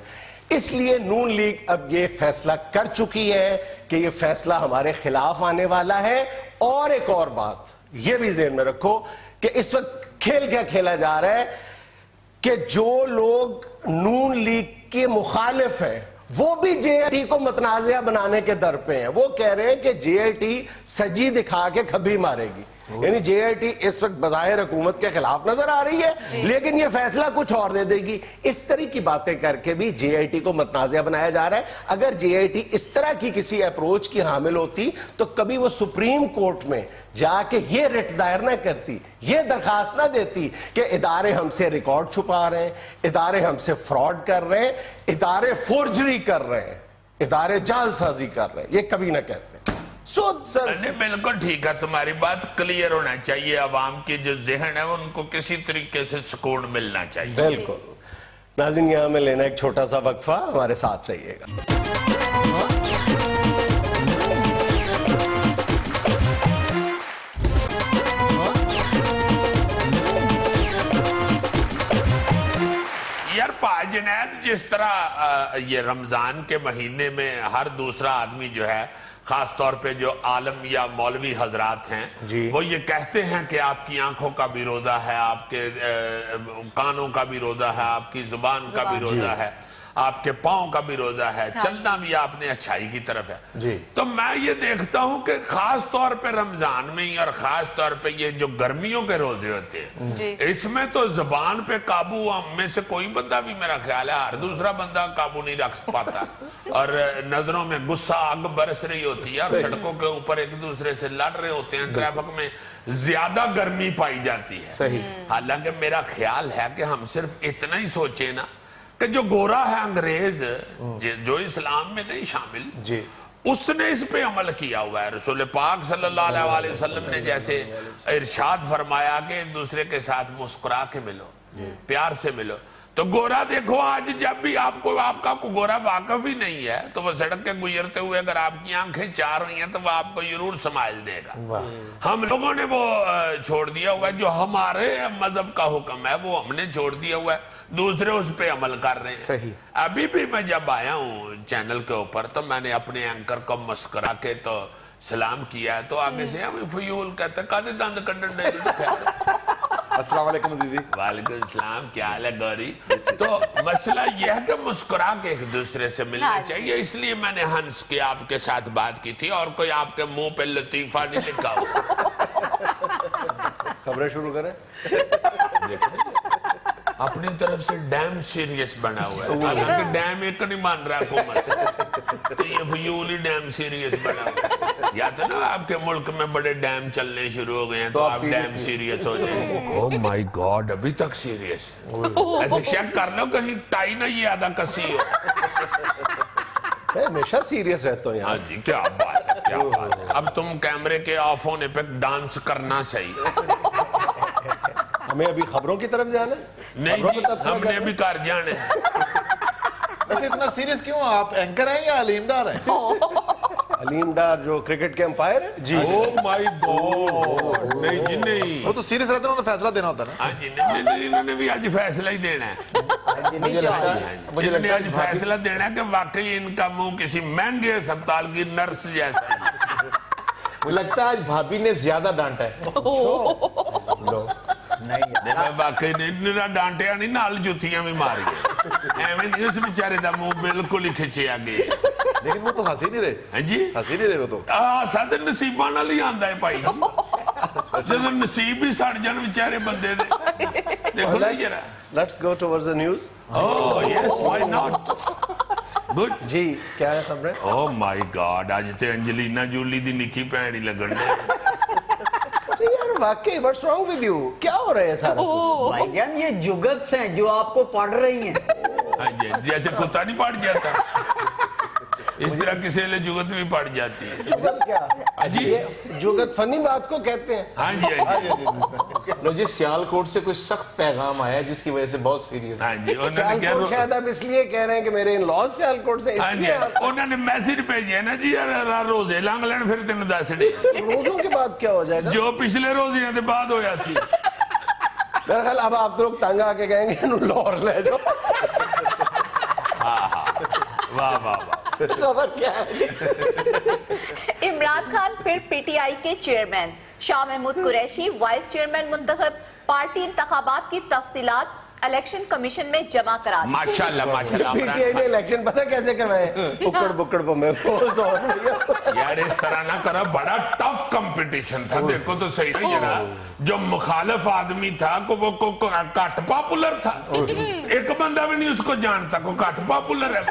इसलिए नून लीग अब ये फैसला कर चुकी है कि ये फैसला हमारे खिलाफ आने वाला है। और एक और बात ये भी ज़हन में रखो कि इस वक्त खेल क्या खेला जा रहा है कि जो लोग नून लीग के मुखालिफ हैं वो भी JIT को मतनाज़िया बनाने के दर पे हैं। वो कह रहे हैं कि JIT सज्जी दिखा के खभी मारेगी, यानी JIT इस वक्त बज़ाहिर हुकूमत के खिलाफ नजर आ रही है लेकिन ये फैसला कुछ और दे देगी। इस तरह की बातें करके भी JIT को मतनाज़िया बनाया जा रहा है। अगर JIT इस तरह की किसी अप्रोच की हामिल होती तो कभी वो सुप्रीम कोर्ट में जाके ये रिट दायर ना करती, ये दरखास्त ना देती कि इदारे हमसे रिकॉर्ड छुपा रहे हैं, इदारे हमसे फ्रॉड कर रहे हैं, इदारे फोर्जरी कर रहे हैं, इदारे जालसाजी कर रहे हैं। ये कभी ना कहते। नहीं, बिल्कुल ठीक है, तुम्हारी बात क्लियर होना चाहिए। अवाम की जो जहन है उनको किसी तरीके से सुकून मिलना चाहिए। बिल्कुल। नाज़रीन, यहाँ में लेना एक छोटा सा वक्फा, हमारे साथ रहिएगा। यार जुनैद, जिस तरह ये रमजान के महीने में हर दूसरा आदमी जो है, खास तौर पे जो आलम या मौलवी हजरात हैं, वो ये कहते हैं कि आपकी आंखों का भी रोजा है, आपके कानों का भी रोजा है, आपकी जुबान का भी रोजा है, आपके पाँव का भी रोजा है, चलना भी आपने अच्छाई की तरफ है। तो मैं ये देखता हूं कि खास तौर पे रमजान में ही और खास तौर पे ये जो गर्मियों के रोजे होते हैं, इसमें तो जुबान पे काबू हम में से कोई बंदा भी, मेरा ख्याल है हर दूसरा बंदा काबू नहीं रख पाता, और नजरों में गुस्सा आग बरस रही होती है, और सड़कों के ऊपर एक दूसरे से लड़ रहे होते हैं, ट्रैफिक में ज्यादा गर्मी पाई जाती है। हालांकि मेरा ख्याल है कि हम सिर्फ इतना ही सोचे ना कि जो गोरा है अंग्रेज, जो इस्लाम में नहीं शामिल, उसने इस पे अमल किया हुआ है। रसूल पाक सल्लल्लाहु अलैहि वसल्लम ने जैसे इरशाद फरमाया कि एक दूसरे के साथ मुस्कुरा के मिलो, प्यार से मिलो। तो गोरा देखो, आज जब भी आपका गोरा वाकफ ही नहीं है तो वो सड़क के गुजरते हुए अगर आपकी आंखें चार रही हैं तो वो आपको जरूर स्माइल देगा। हम लोगों ने वो छोड़ दिया हुआ है, जो हमारे मजहब का हुक्म है वो हमने छोड़ दिया हुआ है, दूसरे उस पे अमल कर रहे हैं। सही। अभी भी मैं जब आया हूँ चैनल के ऊपर तो मैंने अपने एंकर को मुस्कुरा के तो सलाम किया है, तो आगे से हमें फयूल कहते कादे दंद कड्डन। अस्सलाम वालेकुम अजीजी। वालेकुम सलाम, क्या हाल है गौरी? तो मसला यह है कि मुस्कुरा के एक दूसरे से मिलना चाहिए, इसलिए मैंने हंस के आपके साथ बात की थी, और कोई आपके मुंह पे लतीफा नहीं लिखा हुआ। खबरें शुरू करें। अपनी तरफ से डैम सीरियस बना हुआ है, हालांकि डैम एक नहीं मान रहा हुकूमत, तो ये फयूल ही डैम सीरियस बना हुआ है। या तो ना आपके मुल्क में बड़े डैम चलने शुरू हो गए हैं तो आप डैम सीरियस हो जाएंगे। ओह माय गॉड, अभी तक सीरियस है। ऐसे चेक कर लो कहीं टाई ना ये आधा कसी हो। मैं हमेशा सीरियस रहता हूँ। हाँ जी, क्या बात है, क्या बात है। अब तुम कैमरे के ऑफ होने पे डांस करना चाहिए। हमें अभी खबरों की तरफ जाना है? नहीं जी, हमने अभी घर जाने। वैसे इतना सीरियस क्यों? आप एंकर हैं या अलीमदार हैं? हलीम डार जो क्रिकेट के अंपायर है जी ओह माय गॉड नहीं जी नहीं वो तो सीरियस रहते हैं, उन्होंने फैसला देना होता है ना। हाँ जी नहीं इन्होंने भी आज फैसला ही देना है। मुझे लगता है आज फैसला देना है कि वाकई इनका मुंह किसी महंगे अस्पताल की नर्स जैसा है। मुझे लगता है आज भाभी ने ज्यादा डांटा है। नहीं वाकई नहीं डांटिया नहीं, नाल जुतियां भी मारी एवं नहीं उस बेचारे का मुंह बिल्कुल ही खिंचिया गया। लेकिन वो तो हंसी नहीं रहे। हाँ जी हंसी नहीं रहे वो तो। साथ नसीबा नाल ही आंदा है भाई, जब नसीब ही सड़ जान बेचारे बंदे दे। देखो ना जरा। Let's go towards the news. Oh yes why not. Good जी क्या है खबरें? ओह माय गॉड आज ते अंजलिना जूली दी निक्की भैन ही लगन दे। यार वाकई व्हाट्स रॉन्ग विद यू, क्या हो रहा है सारा कुछ? भाईजान ये जुगत्स हैं जो आपको पढ़ रही हैं। हाँ जी जैसे कुत्ता नहीं पड़ जाता इस तरह किसी ले जुगत भी पड़ जाती है। जुगत क्या जी ये जुगत फनी बात को कहते हैं। हाँ जी हाँ जी लो जी सियालकोट से कुछ सख्त पैगाम आया जिसकी वजह से बहुत सीरियस। हाँ जी उन्होंने सियालकोट शायद आप इसलिए कह रहे हैं कि मेरे इन लॉज सियालकोट से, हाँ जी इसलिए उन्होंने मैसेज भेजे ना जी यार रोजे लंघ लेन फिर तेन दस दे रोजों के बाद क्या हो जाएगा? जो पिछले रोजियां के बाद होया सी। मेरा ख्याल अब आप लोग तंग आके कहेंगे लाहौर ले जाओ। वाह वाह वाह खबर क्या है? इमरान खान फिर पीटीआई के chairman, Shah Mahmood Qureshi vice chairman मुंतखब, पार्टी इंतखाबात की तफसीलात इलेक्शन कमीशन में जमा करा दी। माशाल्लाह माशाल्लाह पीटीआई ने इलेक्शन पता कैसे करवाए? उकड़ बुकड़ बम्बे यार इस तरह ना करा, बड़ा टफ कंपटीशन था। देखो तो सही नहीं जरा, जो मुखालिफ आदमी था को वो को कट पॉपुलर था, एक बंदा भी नहीं उसको जानता को कट पॉपुलर है।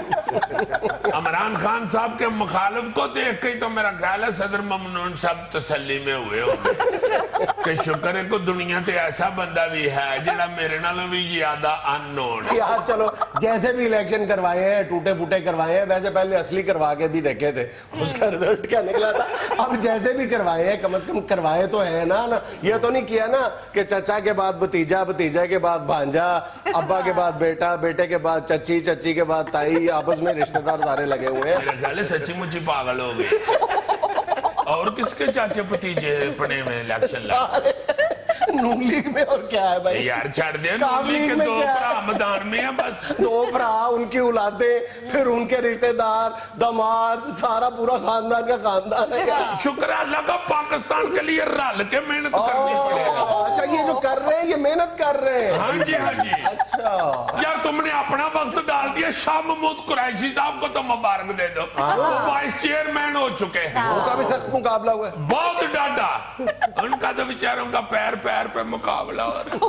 इमरान खान साहब के मुखालिफ को देख के तो मेरा ख्याल है सदर ममनून साहब तसल्ली में हुए होंगे कि शुक्र है को दुनिया ते ऐसा बंदा भी है जिहड़ा मेरे नालों भी ज्यादा अननोन है। यार चलो जैसे भी इलेक्शन करवाए हैं, टूटे फूटे करवाए हैं, वैसे पहले असली करवा के भी देखे थे, उसका रिजल्ट क्या निकला था। अब जैसे भी करवाए हैं कम से कम करवाए तो है ना। ये तो नहीं किया ना कि चचा के बाद भतीजा, भतीजा के बाद भांजा, अब्बा के बाद बेटा, बेटे के बाद चची, चची के बाद ताई, आपस में रिश्तेदार सारे लगे हुए हैं। मेरे ख्याल है सच्ची मुच्ची पागल हो गए। और किसके चाचे भतीजे पड़े में इलेक्शन लड़ नून लीग में और क्या है भाई? यार छड़ दे, नून लीग के दो भरा मैदान में है बस। दो भरा, उनकी औलादें, फिर उनके रिश्तेदार, दामाद, सारा पूरा खानदान का खानदान है यार। शुक्र है अल्लाह का पाकिस्तान के लिए रल के मेहनत करनी पड़ेगा। अच्छा ये जो कर रहे हैं ये मेहनत कर रहे हैं। हाँ जी हाँ जी। अच्छा यार तुमने अपना वक्त डाल दिया, शाह महमूद कुरैशी साहब को तो मुबारक दे दो, वो वाइस चेयरमैन हो चुके हैं। उनका भी सख्त मुकाबला हुआ है। बहुत डाटा उनका तो बेचारों का पैर पैर पे मुकाबला हो रहा है।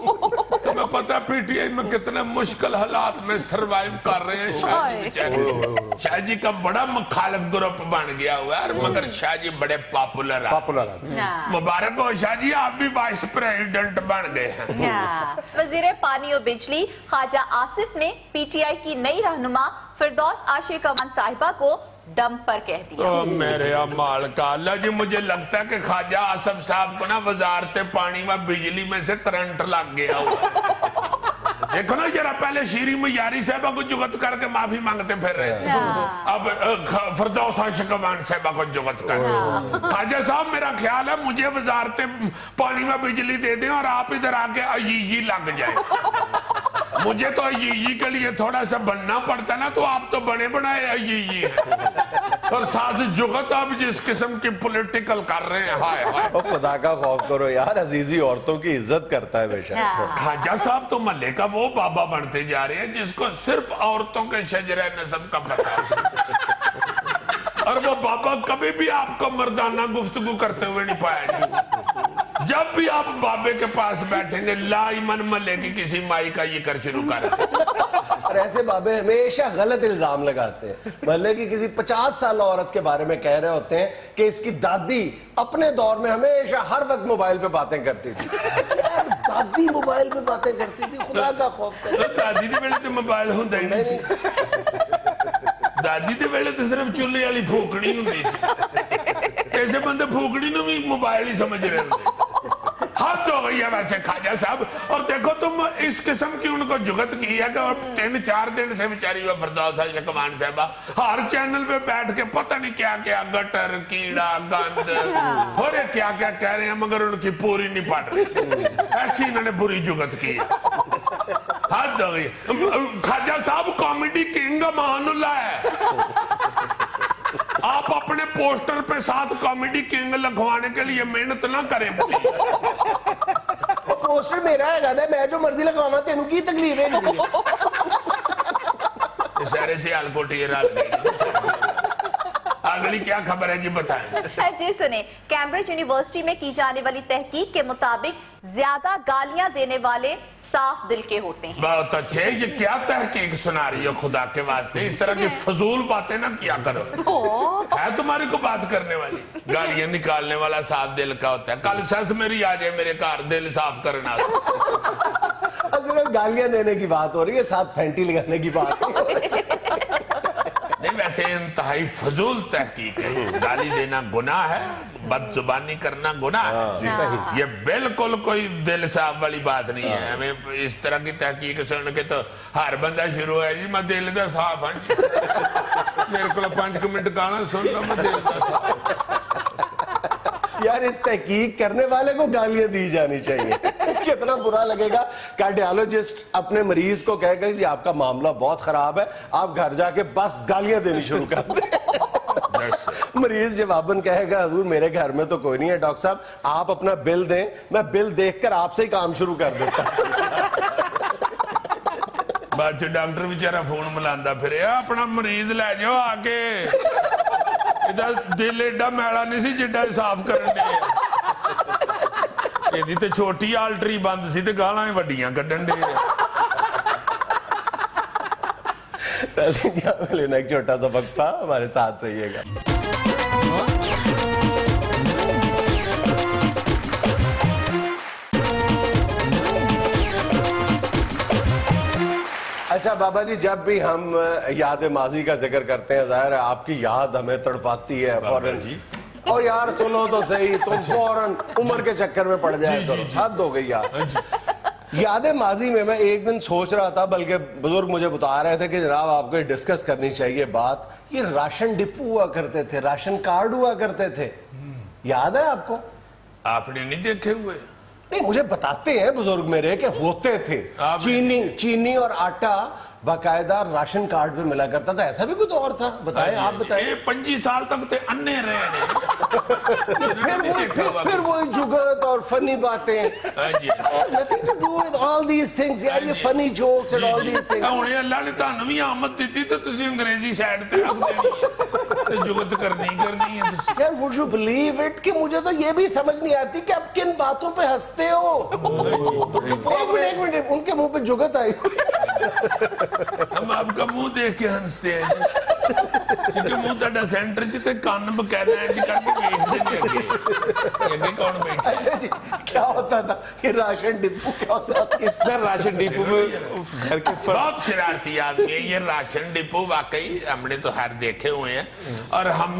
तुम्हें पता है पीटीआई में कितने मुश्किल हालात में सरवाइव कर रहे हैं शाह जी बेचारे। शाह जी का बड़ा मुखालिफ ग्रुप बन गया हुआ है, मगर शाह जी बड़े पॉपुलर है। मुबारक हो शाह जी, आप भी वाइस प्रेसिडेंट बन गए हैं। वजीर पानी और बिजली ख्वाजा आसिफ ने पीटीआई की नई रहनुमा फिरदौस आशिक अमान साहिबा को डम पर कह दिया। ओ मेरे अमाल का अल्लाह जी, मुझे लगता है कि ख्वाजा आसिफ साहब को ना वजारत पानी व बिजली में से करंट लग गया हुआ। देखो ना जरा, पहले शीरी मयारी साहबा को जुगत करके माफी मांगते फिर रहे थे, अब फिरदौस आशिक अमान साहिबा को जुगत कर। ख्वाजा साहब मेरा ख्याल है मुझे वजारत पानी व बिजली दे दें और आप इधर आके अजीजी लग जाए। मुझे तो अजीजी के लिए थोड़ा सा बनना पड़ता ना, तो आप तो बने बनाए अजीजी हैं। और साथ जुगत आप जिस किस्म की पॉलिटिकल कर रहे हैं, हाय हाय। खुदा का खौफ करो यार, अजीजी औरतों की इज्जत करता है बेशक। ख्वाजा साहब तो मल्ले का वो बाबा बनते जा रहे हैं जिसको सिर्फ औरतों के शजरे नसब का पता है। और वो बाबा कभी भी आपको मर्दाना गुफ्तगू करते हुए नहीं पाया जाएगा। जब भी आप बाबे के पास बैठेंगे लाइमन मल्ले की किसी माई का ये कर शुरू कर। और ऐसे बाबे हमेशा गलत इल्जाम लगाते हैं। मोहल्ले की किसी 50 साल औरत के बारे में कह रहे होते हैं कि इसकी दादी अपने दौर में हमेशा हर वक्त मोबाइल पे बातें करती थी। यार दादी मोबाइल पे बातें करती थी, खुदा का खौफ करो। दादी के वेले तो मोबाइल होंदा ही नहीं सी। दादी के वेले तो सिर्फ चुल्हे वाली फूकड़ी होंदी सी। ऐसे बंदे फूकड़ी नूं भी मोबाइल ही समझ रहे होंदे। हद हो गई है वैसे ख्वाजा साहब। और देखो तुम इस किस्म की उनको जुगत की है कि 3-4 दिन से बेचारी वो फिरदौस शकवान साहबा हर चैनल पे बैठ के पता नहीं क्या क्या गटर कीड़ा गंद और क्या क्या कह रहे हैं, मगर उनकी पूरी नहीं पड़ रही। ऐसी इन्होंने बुरी जुगत की है, हद हो गई। ख्वाजा साहब कॉमेडी किंग मानुल्लाह है। आप अपने पोस्टर पे साथ कॉमेडी किंग लिखवाने के लिए मेहनत ना करें। पोस्टर मेरा है, मैं जो मर्जी लगवावा, तेनू की तकलीफ है? सारे से आलकोटी अगली क्या खबर है जी, बताएं। जी सुने, कैम्ब्रिज यूनिवर्सिटी में की जाने वाली तहकीक के मुताबिक ज्यादा गालियां देने वाले साफ दिल के होते हैं। बहुत अच्छे, ये क्या तहकीक सुना रही हो खुदा के वास्ते, इस तरह की फजूल बातें ना किया करो। है तुम्हारी को बात करने वाली, गालियां निकालने वाला साफ दिल का होता है। कल सस मेरी आ जाए मेरे घर दिल साफ करना। सिर्फ गालियां देने की बात हो रही है, साथ फैंटी लगाने की बात नहीं। वैसे इंतहाई फजूल तहकीक है। गाली देना गुनाह है, बदजुबानी करना गुनाह है। ये बिल्कुल कोई दिल साफ वाली बात नहीं है। हमें इस तरह की तहकीक सुन के तो हर बंदा शुरू है जी मैं दिल दा साफ हाँ जी, मेरे को 5 मिनट गाना सुन लो मैं दिल दा साफ। यार इस तहकीक करने वाले को गालियां दी जानी चाहिए। कितना बुरा लगेगा, कार्डियोलॉजिस्ट अपने मरीज को कहेगा कि आपका मामला बहुत खराब है, आप घर जाके बस गालियां देनी शुरू कर दें। मरीज जवाबन कहेगा हुजूर मेरे घर में तो कोई नहीं है, डॉक्टर साहब आप अपना बिल दें, मैं बिल देखकर आपसे ही काम शुरू कर देता। बाद डॉक्टर बेचारा फोन मिलांदा फिर अपना मरीज ले जाओ आके, दिल एडा मैला नहीं सी जिड्डा साफ करन दे। ਇਹਦੀ ਤੇ ਛੋਟੀ ਆਲਟਰੀ ਬੰਦ ਸੀ ਤੇ ਗਾਲਾਂ ਹੀ ਵੱਡੀਆਂ ਕੱਢਣ ਦੇ। लेना एक छोटा सा वक्फा, हमारे साथ रहिएगा। अच्छा बाबा जी, जब भी हम याद माजी का जिक्र करते हैं, जाहिर है आपकी याद हमें तड़पाती है फौरन जी। और यार सुनो तो सही, तुम फौरन उम्र के चक्कर में पड़ जाए करो, हद हो गई यार। याद माजी में मैं एक दिन सोच रहा था, बल्कि बुजुर्ग मुझे बता रहे थे कि जनाब आपको डिस्कस करनी चाहिए बात, ये राशन डिपो हुआ करते थे, राशन कार्ड हुआ करते थे, याद है आपको? आपने नहीं देखे हुए? नहीं, मुझे बताते हैं बुजुर्ग मेरे कि होते थे। चीनी और आटा बाकायदा राशन कार्ड पे मिला करता था, ऐसा भी कुछ और था? बताएं, आप बताएं। 25 साल तक ते अन्ने रहे। फिर वही जुगत और फनी बातें, nothing to do with all these things यार, ये funny jokes and all these things। हुणे अल्लाह ने तानू भी आमद दी तो तुसी अंग्रेजी साइड पे रख देनी ते जुगत करनी है तुसी। यार would you believe it कि मुझे तो ये भी समझ नहीं आती कि आप किन बातों पे हंसते हो। एक मिनट, उनके मुंह पे जुगत आई। हम आपका मुंह देख के हंसते हैं जी, मुंह ताड़ा सेंटर च ते कान बकायदा है जी करके देखते नहीं आगे कौन बैठा। अच्छा जी, क्या होता था ये राशन डिपो, क्या होता था? इस सर राशन डिपो में घर के बहुत शरारती आदमी है ये राशन डिपो, वाकई हमने तो हर देखे हुए हैं और हम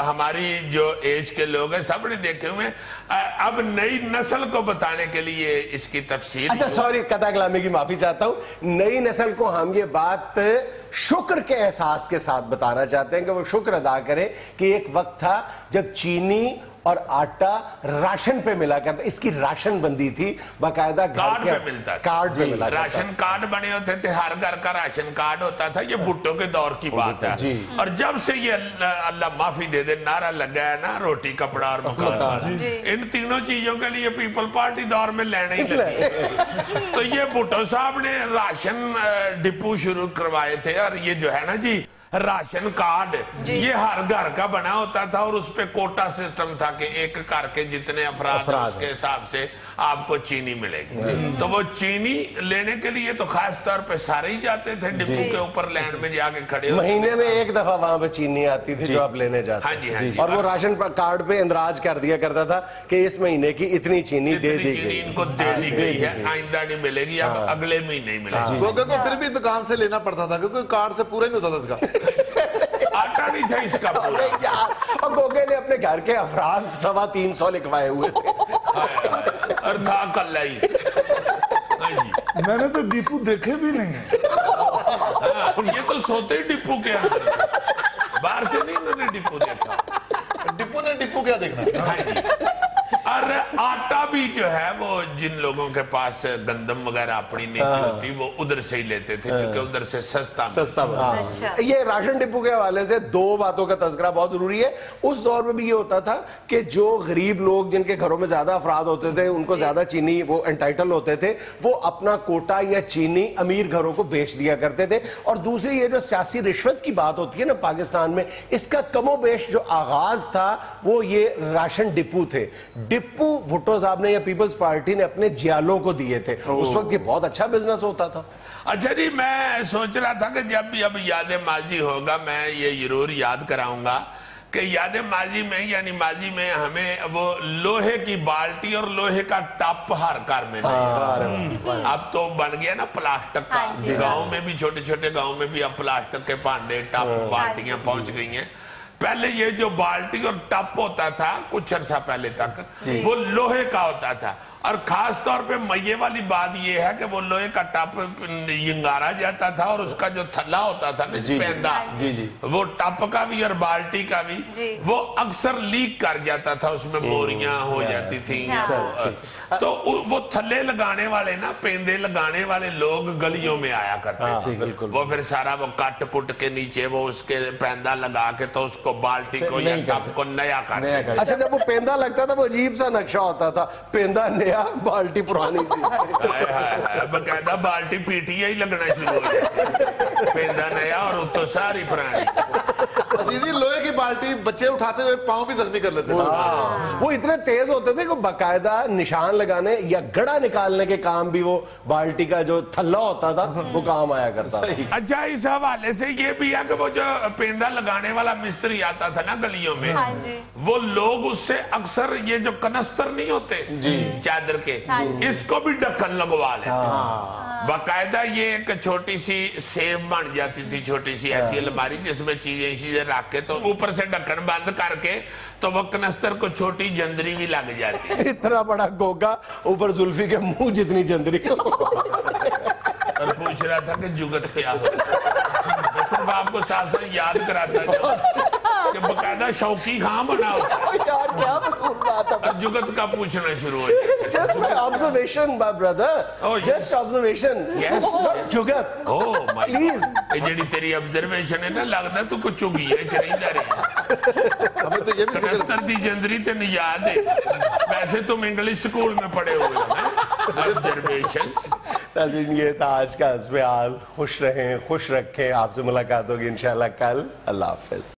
हमारी जो एज के लोग हैं सब ने देखे हुए हैं। अब नई नस्ल को बताने के लिए इसकी तफसील। अच्छा सॉरी, कथा कलामी की माफी चाहता हूँ, नई नस्ल को हम ये बात शुक्र के एहसास के साथ बताना चाहते हैं कि वो शुक्र अदा करें कि एक वक्त था जब चीनी और आटा राशन पे मिला करता, इसकी राशन बंदी थी, बाकायदा कार्ड पे मिलता था, कार्ड पे मिला राशन कार्ड बने होते थे, हर घर का राशन कार्ड होता था। ये भुट्टो के दौर की बात है और जब से ये अल्लाह माफी दे दे नारा लगा है ना, रोटी कपड़ा और मकान, इन तीनों चीजों के लिए पीपल पार्टी दौर में लेने ही लगी। तो ये भुट्टो साहब ने राशन डिपो शुरू करवाए थे और ये जो है ना जी राशन कार्ड, ये हर घर का बना होता था और उस पे कोटा सिस्टम था कि एक घर के जितने अफराद उसके हिसाब से आपको चीनी मिलेगी। तो वो चीनी लेने के लिए तो खास तौर पे सारे ही जाते थे डिपो के ऊपर, लाइन में जाके खड़े महीने में एक दफा वहां पे चीनी आती थी जो आप लेने जाते। हाँ जी, हाँ जी। और वो राशन कार्ड पे इंदराज कर दिया करता था कि इस महीने की इतनी चीनी दे दी गई, इनको दे दी गई है, आइंदा नहीं मिलेगी, अब अगले महीने ही मिलेगी। लोगों को फिर भी दुकान से लेना पड़ता था क्योंकि कार्ड से पूरा नहीं होता था इसका। आटा नहीं था इसका पूरा। और गोगे ने अपने घर के अफराद 325 लिखवाए हुए थे। اور تھا کلہ ہی جی میں نے تو ڈپو دیکھے بھی نہیں ہیں. یہ تو سوتے ہی ڈپو کے اندر باہر سے نہیں انہوں نے ڈپو دیکھا. ڈپو نے ڈپو کیا دیکھنا. اور آٹا بھی جو ہے وہ جن لوگوں کے پاس گندم وغیرہ اپنی نہیں ہوتی وہ ادھر سے ہی لیتے تھے چونکہ ادھر سے سستا. یہ راشن ڈپو کے حوالے سے دو باتوں کا تذکرہ بہت ضروری ہے. اس دور میں بھی یہ ہوتا تھا کہ جو غریب لوگ جن کے گھروں میں زیادہ افراد ہوتے تھے ان کو زیادہ چینی وہ انٹائٹل ہوتے تھے وہ اپنا کوٹا یا چینی امیر گھروں کو بیچ دیا کرتے تھے. اور دوسری یہ جو سیاسی رشوت کی بات ہوتی ہے نا پاکستان میں اس کا کم و بیش جو آغاز تھا وہ یہ راشن ڈپو تھے. ڈپو بھٹو صاحب نے یا پیپلز پارٹی نے اپنے جیالوں کو دیے تھے. اس وقت یہ بہت اچھا بزنس ہوتا تھا. اچھا جی میں سوچ رہا تھا کہ جب بھی اب یاد ماضی ہوگا میں یہ ضرور یاد کراؤں گا کہ یاد ماضی میں یعنی ماضی میں ہمیں وہ لوہے کی بالٹی اور لوہے کا ٹپ ہر گھر میں نہیں. اب تو بن گیا نا پلاسٹک کا. گاؤں میں بھی چھوٹے چھوٹے گاؤں میں بھی اب پلاسٹک کے پانڈے ٹپ بالٹیاں پہنچ گئی ہیں. پہلے یہ جو بالٹی اور ٹپ ہوتا تھا کچھ عرصہ پہلے تک وہ لوہے کا ہوتا تھا. اور خاص طور پہ مزے والی بات یہ ہے کہ وہ لوہے کا ٹپ ینگارا جاتا تھا اور اس کا جو تھلا ہوتا تھا نا پیندا وہ ٹپ کا بھی اور بالٹی کا بھی وہ اکثر لیک کر جاتا تھا. اس میں بوریاں ہو جاتی تھیں. تو وہ تھلے لگانے والے نا پیندے لگانے والے لوگ گلیوں میں آیا کرتے تھے. وہ پھر سارا وہ کٹ کٹ کے نیچے وہ اس کے پیندا لگا کے تو اس کو بالٹی کو یا ٹپ کو نیا کرتے تھے. اچھا جب وہ پیندا لگتا تھا وہ عجیب سا نقشہ ہوتا تھا. پیندا نیا بالٹی پرانی سی. باقاعدہ بالٹی پیٹی ہی لگنا شروع ہو جاتی. پیندا نیا اور تو ساری پرانی. عزیزی لوہے کی بالٹی بچے اٹھاتے ہوئے پاؤں بھی زخمی کر لیتے تھے. وہ اتنے تیز ہوتے تھے کہ باقاعدہ نشان لگانے یا گڑا نکالنے کے کام بھی وہ بالٹی کا جو تھلا ہوتا تھا وہ کام آیا کرتا تھا. اچھا اس حوالے سے یہ بھی ہے کہ وہ جو پیندا لگانے والا مستری آتا تھا نا گلیوں میں وہ لوگ اس سے اکثر یہ جو کنستر نہیں ہوتے چادر کے اس کو بھی ڈھکن لگوا لیتے. باقاعدہ یہ ایک چھوٹی سی سیب بن جاتی تھی چھوٹی سی ایسی الماری جس میں چیزیں رکھ کے تو اوپر سے ڈھکن بند کر کے تو وہ کنستر کو چھوٹی جندری بھی لگ جاتی. اتنا بڑا گوگا اوپر زلفی کے منہ جتنی جندری. اور پوچھ رہا تھا کہ جگت کیا ہو. میں صرف آپ کو ساتھ ساتھ یاد کراتا جاؤں کہ باقاعدہ شوقی خاں بنا ہوتا ہے. یار کیا بات ہے. اور جگت کا پوچھنا شروع ہو جائے. Just my observation, my brother. Just observation. Yes. Jagat. Oh my God. Please. یہ جڑی تیری observation ہے نا لگتا تو کچھ چگی ہے چرندہ رہے. ہمیں تو یہ بھی کنستر دی جندری تے نہیں یاد ہے. ویسے تم انگلش سکول میں پڑھے ہوئے ہیں. observations. ناظرین یہ تھا آج کا حسب حال. خوش رہیں خوش رکھیں. آپ سے ملاقات ہوگی انشاءاللہ کل. اللہ حافظ.